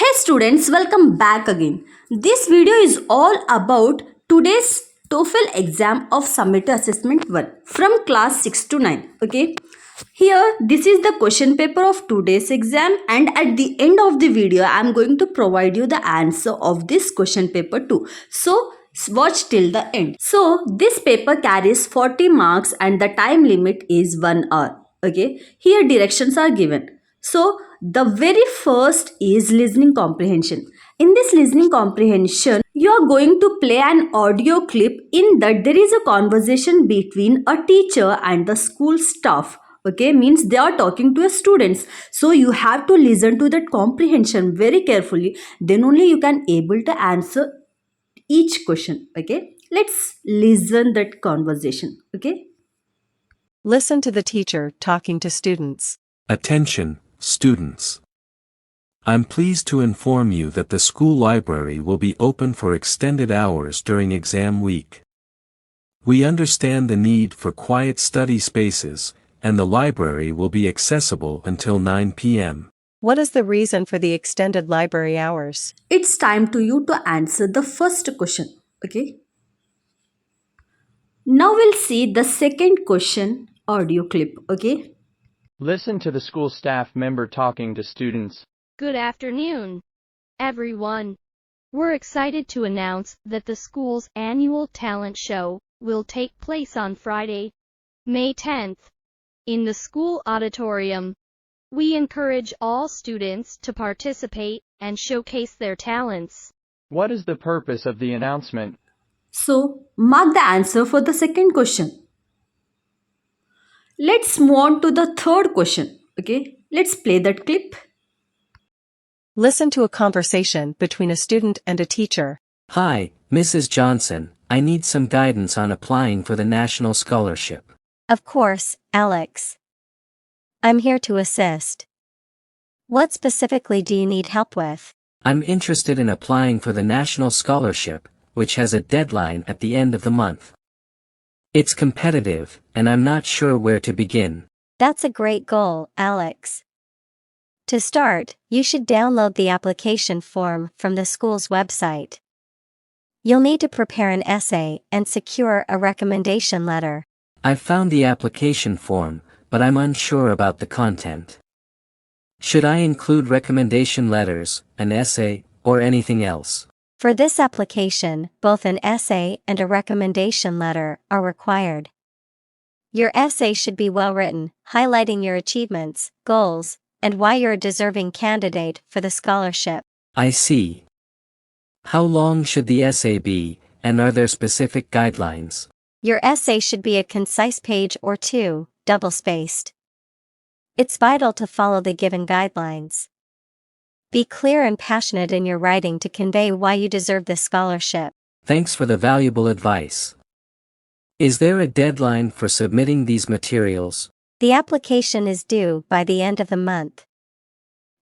Hey students, welcome back again. This video is all about today's TOEFL exam of Summative Assessment 1 from class 6 to 9. Okay. Here, this is the question paper of today's exam, and at the end of the video, I am going to provide you the answer of this question paper too. So, watch till the end. So, this paper carries 40 marks and the time limit is 1 hour. Okay. Here, directions are given. So, the very first is listening comprehension. In this listening comprehension, you are going to play an audio clip in that there is a conversation between a teacher and the school staff. Okay, means they are talking to a students. So you have to listen to that comprehension very carefully. Then only you can able to answer each question. Okay, let's listen that conversation. Okay. Listen to the teacher talking to students. Attention, students. I'm pleased to inform you that the school library will be open for extended hours during exam week. We understand the need for quiet study spaces, and the library will be accessible until 9 p.m. What is the reason for the extended library hours? It's time to you to answer the first question. Okay. Now we'll see the second question audio clip. Okay. Listen to the school staff member talking to students. Good afternoon, everyone. We're excited to announce that the school's annual talent show will take place on Friday, May 10th, in the school auditorium. We encourage all students to participate and showcase their talents. What is the purpose of the announcement? So, mark the answer for the second question. Let's move on to the third question. Okay, let's play that clip. Listen to a conversation between a student and a teacher. Hi, Mrs. Johnson, I need some guidance on applying for the National Scholarship. Of course, Alex. I'm here to assist. What specifically do you need help with? I'm interested in applying for the National Scholarship, which has a deadline at the end of the month. It's competitive, and I'm not sure where to begin. That's a great goal, Alex. To start, you should download the application form from the school's website. You'll need to prepare an essay and secure a recommendation letter. I've found the application form, but I'm unsure about the content. Should I include recommendation letters, an essay, or anything else? For this application, both an essay and a recommendation letter are required. Your essay should be well written, highlighting your achievements, goals, and why you're a deserving candidate for the scholarship. I see. How long should the essay be, and are there specific guidelines? Your essay should be a concise page or two, double-spaced. It's vital to follow the given guidelines. Be clear and passionate in your writing to convey why you deserve this scholarship. Thanks for the valuable advice. Is there a deadline for submitting these materials? The application is due by the end of the month.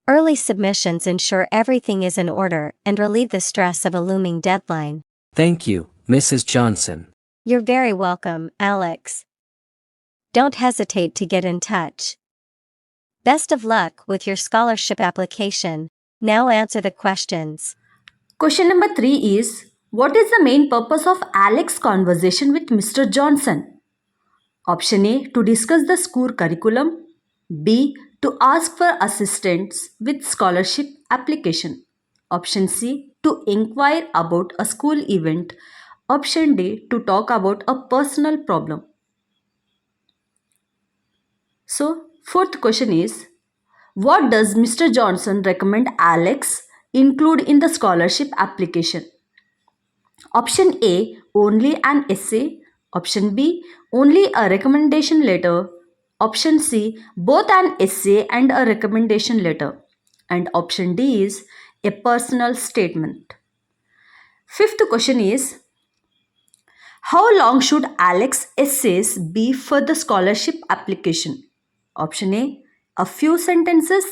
Early submissions ensure everything is in order and relieve the stress of a looming deadline. Thank you, Mrs. Johnson. You're very welcome, Alex. Don't hesitate to get in touch. Best of luck with your scholarship application. Now answer the questions. Question number 3 is, what is the main purpose of Alex's conversation with Mr. Johnson? Option A, to discuss the school curriculum. B, to ask for assistance with scholarship application. Option C, to inquire about a school event. Option D, to talk about a personal problem. So, fourth question is, what does Mr. Johnson recommend Alex include in the scholarship application? Option A, only an essay. Option B, only a recommendation letter. Option C, both an essay and a recommendation letter. And option D is a personal statement. Fifth question is, how long should Alex's essays be for the scholarship application? Option A few sentences.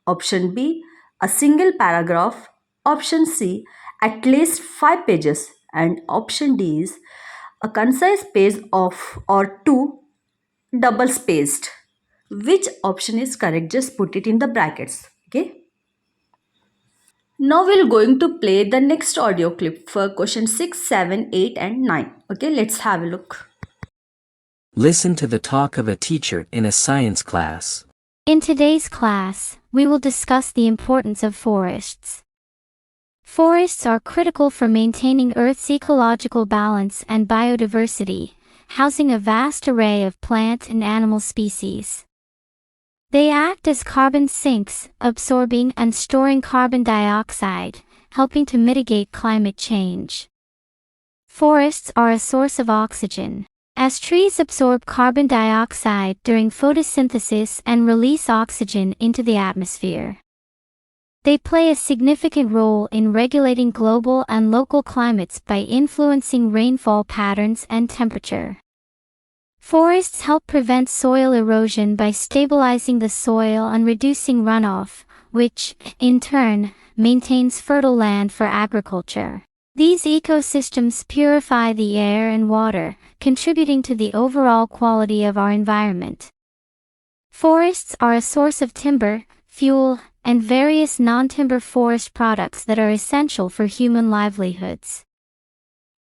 Option B, a single paragraph. Option C, at least 5 pages. And option D is a concise page of or two double spaced. Which option is correct? Just put it in the brackets. Okay. Now we're going to play the next audio clip for question 6, 7, 8 and 9. Okay, let's have a look. Listen to the talk of a teacher in a science class. In today's class, we will discuss the importance of forests. Forests are critical for maintaining Earth's ecological balance and biodiversity, housing a vast array of plant and animal species. They act as carbon sinks, absorbing and storing carbon dioxide, helping to mitigate climate change. Forests are a source of oxygen, as trees absorb carbon dioxide during photosynthesis and release oxygen into the atmosphere. They play a significant role in regulating global and local climates by influencing rainfall patterns and temperature. Forests help prevent soil erosion by stabilizing the soil and reducing runoff, which, in turn, maintains fertile land for agriculture. These ecosystems purify the air and water, contributing to the overall quality of our environment. Forests are a source of timber, fuel, and various non-timber forest products that are essential for human livelihoods.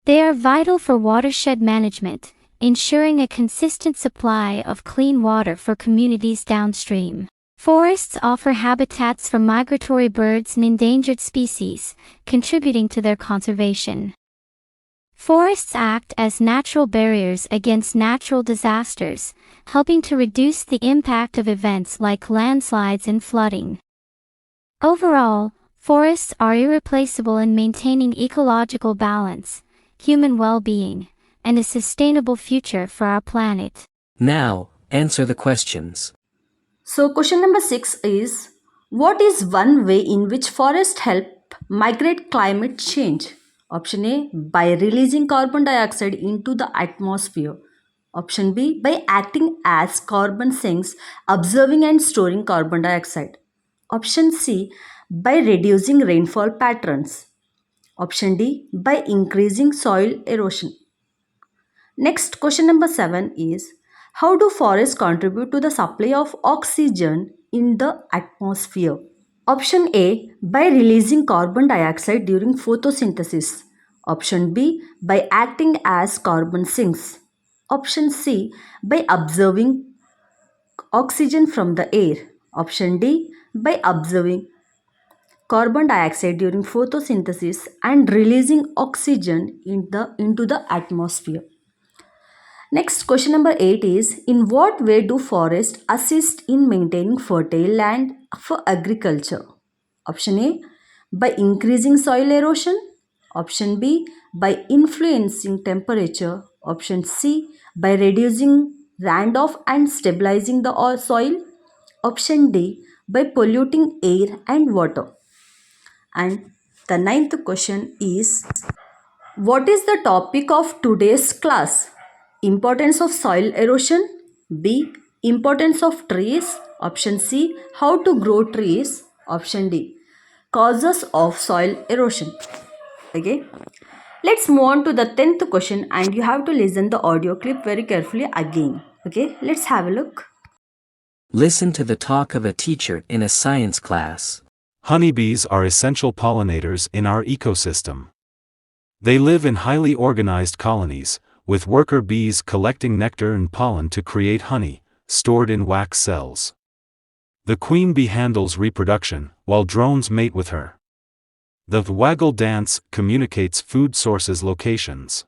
They are vital for watershed management, ensuring a consistent supply of clean water for communities downstream. Forests offer habitats for migratory birds and endangered species, contributing to their conservation. Forests act as natural barriers against natural disasters, helping to reduce the impact of events like landslides and flooding. Overall, forests are irreplaceable in maintaining ecological balance, human well-being, and a sustainable future for our planet. Now, answer the questions. So question number 6 is, what is one way in which forests help migrate climate change? Option A, by releasing carbon dioxide into the atmosphere. Option B, by acting as carbon sinks, observing and storing carbon dioxide. Option C, by reducing rainfall patterns. Option D, by increasing soil erosion. Next, question number 7 is, how do forests contribute to the supply of oxygen in the atmosphere? Option A, by releasing carbon dioxide during photosynthesis. Option B, by acting as carbon sinks. Option C, by absorbing oxygen from the air. Option D, by absorbing carbon dioxide during photosynthesis and releasing oxygen into the atmosphere. Next, question number 8 is, in what way do forests assist in maintaining fertile land for agriculture? Option A, by increasing soil erosion. Option B, by influencing temperature. Option C, by reducing runoff and stabilizing the soil. Option D, by polluting air and water. And the ninth question is, what is the topic of today's class? Importance of soil erosion. B, importance of trees. Option C, how to grow trees. Option D, causes of soil erosion. Okay. Let's move on to the 10th question, and you have to listen the audio clip very carefully again. Okay. Let's have a look. Listen to the talk of a teacher in a science class. Honeybees are essential pollinators in our ecosystem. They live in highly organized colonies, with worker bees collecting nectar and pollen to create honey, stored in wax cells. The queen bee handles reproduction, while drones mate with her. The waggle dance communicates food sources' locations.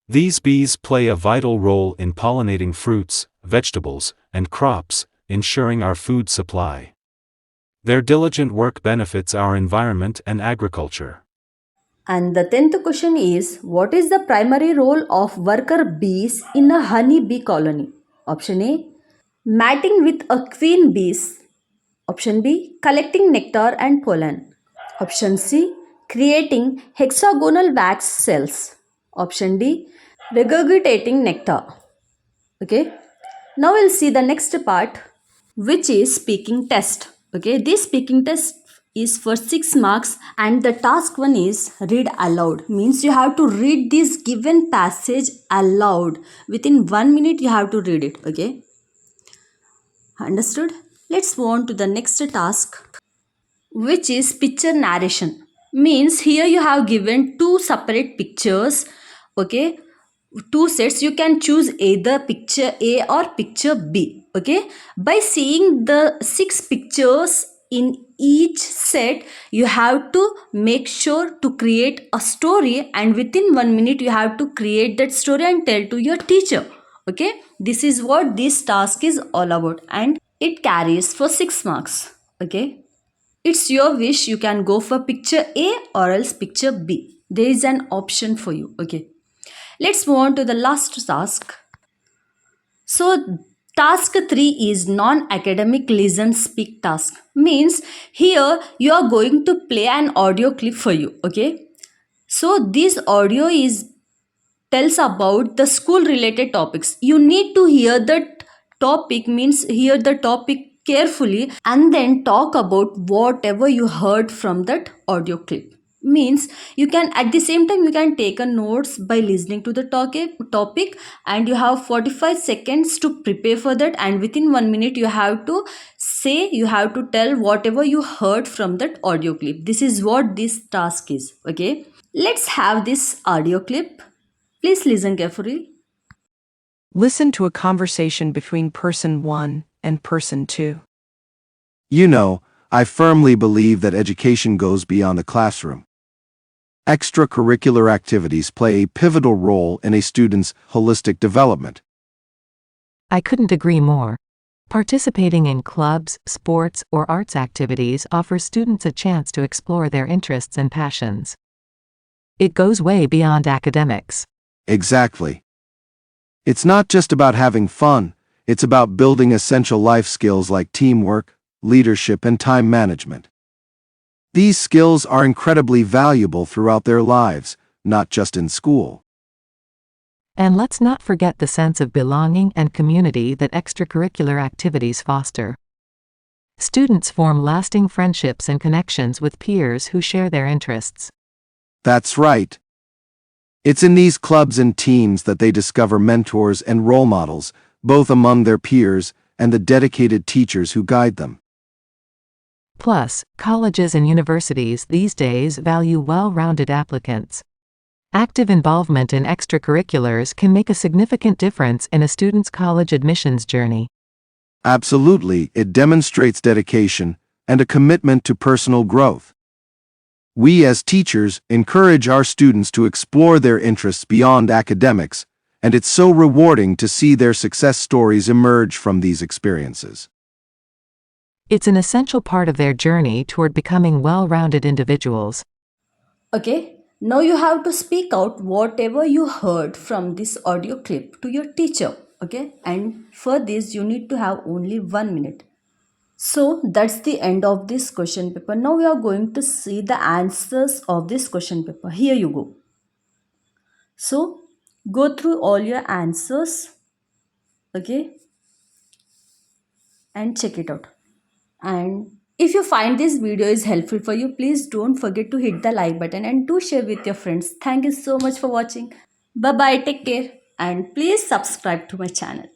These bees play a vital role in pollinating fruits, vegetables, and crops, ensuring our food supply. Their diligent work benefits our environment and agriculture. And the 10th question is, what is the primary role of worker bees in a honey bee colony? Option A, mating with a queen bees. Option B, collecting nectar and pollen. Option C, creating hexagonal wax cells. Option D, regurgitating nectar. Okay. Now we'll see the next part, which is speaking test. Okay, this speaking test is for 6 marks, and the task 1 is read aloud. Means you have to read this given passage aloud. Within 1 minute you have to read it. Okay. Understood? Let's move on to the next task. which is picture narration. Means here you have given two separate pictures. Okay, two sets. You can choose either picture A or picture B. Okay, by seeing the 6 pictures in each set, you have to make sure to create a story, and within 1 minute you have to create that story and tell to your teacher. Okay, this is what this task is all about, and it carries for 6 marks. Okay, it's your wish. You can go for picture A or else picture B. There is an option for you. Okay, let's move on to the last task. So, task 3 is non academic listen speak task. Means here you are going to play an audio clip for you. Okay, so this audio is tells about the school related topics. You need to hear the topic, means hear the topic carefully and then talk about whatever you heard from that audio clip. Means you can at the same time you can take a notes by listening to the topic, and you have 45 seconds to prepare for that, and within 1 minute you have to say, you have to tell whatever you heard from that audio clip. This is what this task is. Okay, let's have this audio clip. Please listen carefully. Listen to a conversation between person 1 and person 2. You know, I firmly believe that education goes beyond the classroom. Extracurricular activities play a pivotal role in a student's holistic development. I couldn't agree more. Participating in clubs, sports, or arts activities offers students a chance to explore their interests and passions. It goes way beyond academics. Exactly. It's not just about having fun, it's about building essential life skills like teamwork, leadership, and time management. These skills are incredibly valuable throughout their lives, not just in school. And let's not forget the sense of belonging and community that extracurricular activities foster. Students form lasting friendships and connections with peers who share their interests. That's right. It's in these clubs and teams that they discover mentors and role models, both among their peers and the dedicated teachers who guide them. Plus, colleges and universities these days value well-rounded applicants. Active involvement in extracurriculars can make a significant difference in a student's college admissions journey. Absolutely, it demonstrates dedication and a commitment to personal growth. We as teachers encourage our students to explore their interests beyond academics, and it's so rewarding to see their success stories emerge from these experiences. It's an essential part of their journey toward becoming well-rounded individuals. Okay, now you have to speak out whatever you heard from this audio clip to your teacher. Okay, and for this you need to have only 1 minute. So that's the end of this question paper. Now we are going to see the answers of this question paper. Here you go. So go through all your answers. Okay, and check it out. And if you find this video is helpful for you, please don't forget to hit the like button and do share with your friends. Thank you so much for watching. Bye bye, take care, and please subscribe to my channel.